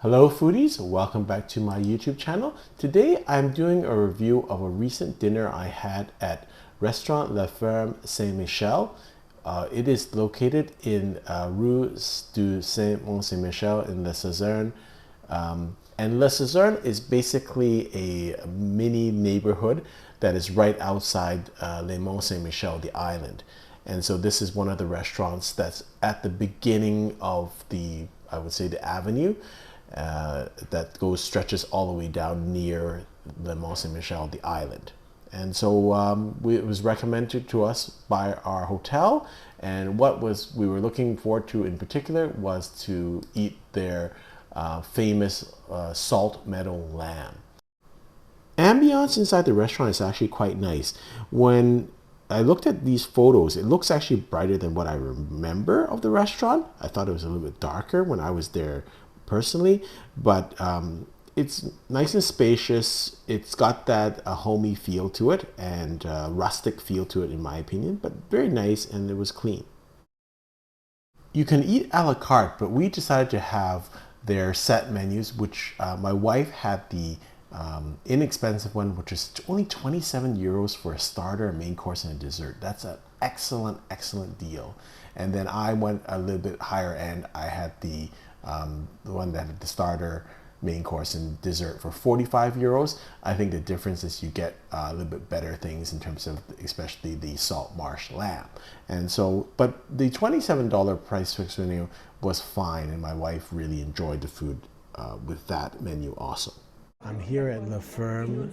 Hello foodies, welcome back to my YouTube channel. Today I'm doing a review of a recent dinner I had at restaurant La Ferme Saint Michel. It is located in Rue du Mont-Saint-Michel in La Caserne. And La Caserne is basically a mini neighborhood that is right outside Le Mont-Saint-Michel, the island. And so this is one of the restaurants that's at the beginning of the, I would say, the avenue that stretches all the way down near Le Mont-Saint-Michel, the island. And so it was recommended to us by our hotel, and what we were looking forward to in particular was to eat their famous salt meadow lamb. Ambiance inside the restaurant is actually quite nice. When I looked at these photos, it looks actually brighter than what I remember of the restaurant. I thought it was a little bit darker when I was there personally, but it's nice and spacious. It's got that homey feel to it and rustic feel to it in my opinion, but very nice, and it was clean. You can eat a la carte, but we decided to have their set menus, which my wife had the inexpensive one, which is only 27 euros for a starter, a main course, and a dessert. That's an excellent deal. And then I went a little bit higher end. I had the one that had the starter, main course, and dessert for 45 euros. I think the difference is you get a little bit better things in terms of especially the salt marsh lamb. And so, but the $27 price fix menu was fine, and my wife really enjoyed the food with that menu also. I'm here at La Ferme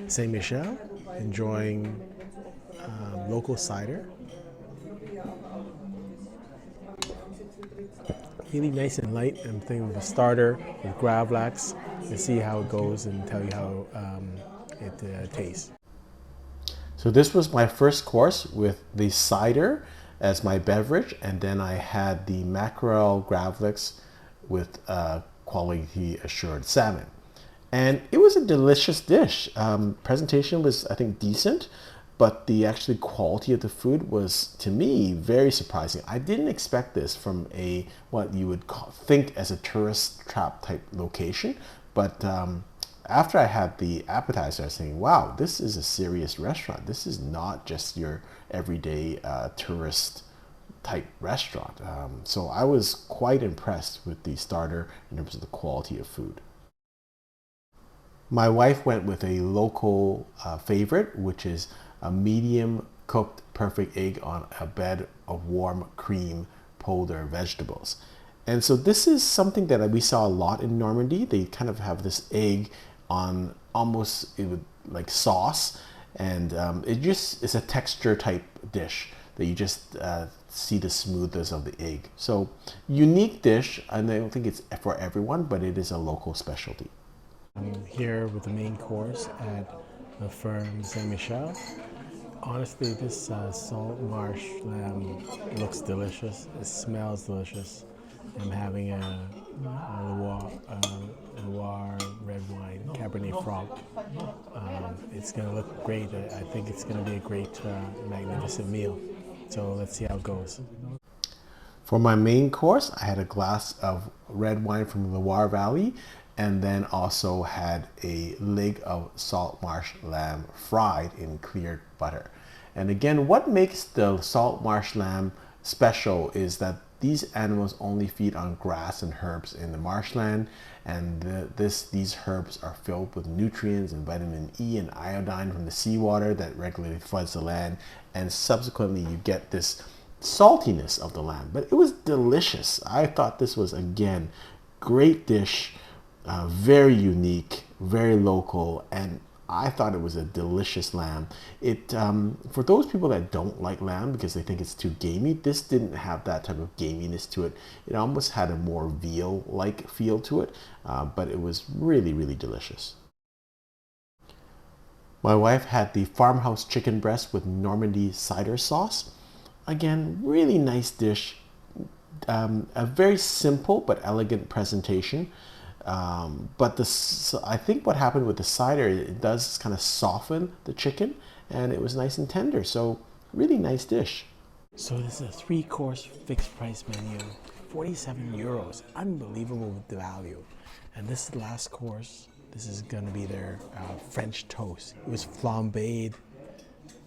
Saint Michel enjoying local cider. Really nice and light. I'm thinking of a starter with gravlax to see how it goes and tell you how it tastes. So this was my first course with the cider as my beverage, and then I had the mackerel gravlax with quality assured salmon. And it was a delicious dish. Presentation was, I think, decent, but the actually quality of the food was, to me, very surprising. I didn't expect this from a what you would think as a tourist trap type location, but after I had the appetizer, I was thinking, wow, this is a serious restaurant. This is not just your everyday tourist type restaurant. So I was quite impressed with the starter in terms of the quality of food. My wife went with a local favorite, which is a medium cooked perfect egg on a bed of warm cream polder vegetables. And so this is something that we saw a lot in Normandy. They kind of have this egg on almost like sauce, and it just is a texture type dish that you just see the smoothness of the egg. So unique dish, and I don't think it's for everyone, but it is a local specialty. I'm here with the main course at the Ferme Saint Michel. Honestly, this salt marsh lamb looks delicious. It smells delicious. I'm having a Loire red wine, Cabernet Franc. It's going to look great. I think it's going to be a great, magnificent meal. So let's see how it goes. For my main course, I had a glass of red wine from the Loire Valley, and then also had a leg of salt marsh lamb fried in cleared butter. And again, what makes the salt marsh lamb special is that these animals only feed on grass and herbs in the marshland, and these herbs are filled with nutrients and vitamin E and iodine from the seawater that regularly floods the land, and subsequently you get this saltiness of the lamb. But it was delicious. I thought this was, again, great dish. Very unique, very local, and I thought it was a delicious lamb. It for those people that don't like lamb because they think it's too gamey, this didn't have that type of gaminess to it. It almost had a more veal-like feel to it, but it was really delicious. My wife had the farmhouse chicken breast with Normandy cider sauce. Again, really nice dish. A very simple but elegant presentation. But I think what happened with the cider, it does kind of soften the chicken, and it was nice and tender. So really nice dish. So this is a 3-course fixed price menu, 47 euros. Unbelievable value. And this is the last course. This is gonna be their French toast. It was flambéed.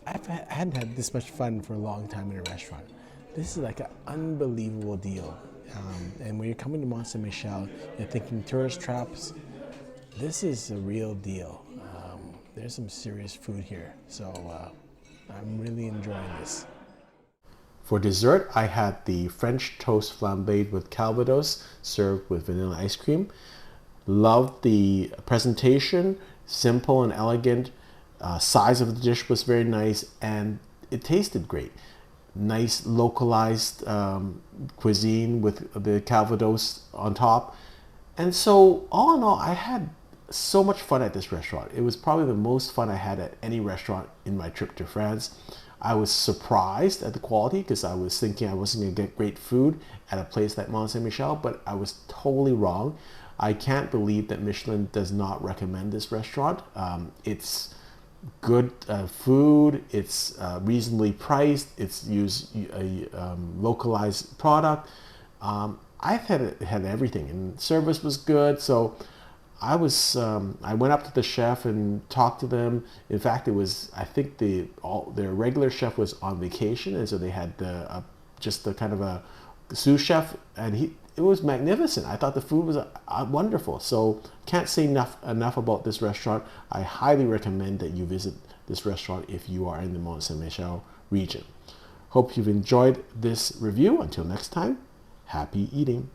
I hadn't had this much fun for a long time in a restaurant. This is like an unbelievable deal. And when you're coming to Mont-Saint-Michel, you're thinking tourist traps, this is a real deal. There's some serious food here. So I'm really enjoying this. For dessert, I had the French toast flambéed with Calvados served with vanilla ice cream. Loved the presentation, simple and elegant. Size of the dish was very nice and it tasted great. Nice localized cuisine with the Calvados on top. And so all in all, I had so much fun at this restaurant. It was probably the most fun I had at any restaurant in my trip to France. I was surprised at the quality because I was thinking I wasn't going to get great food at a place like Mont Saint Michel, but I was totally wrong. I can't believe that Michelin does not recommend this restaurant. It's good food, it's reasonably priced, it's used a localized product. I've had everything, and service was good. So I went up to the chef and talked to them. In fact, I think their regular chef was on vacation, and so they had just the kind of a sous chef, and it was magnificent. I thought the food was wonderful. So can't say enough about this restaurant. I highly recommend that you visit this restaurant if you are in the Mont Saint Michel region. Hope you've enjoyed this review. Until next time, happy eating.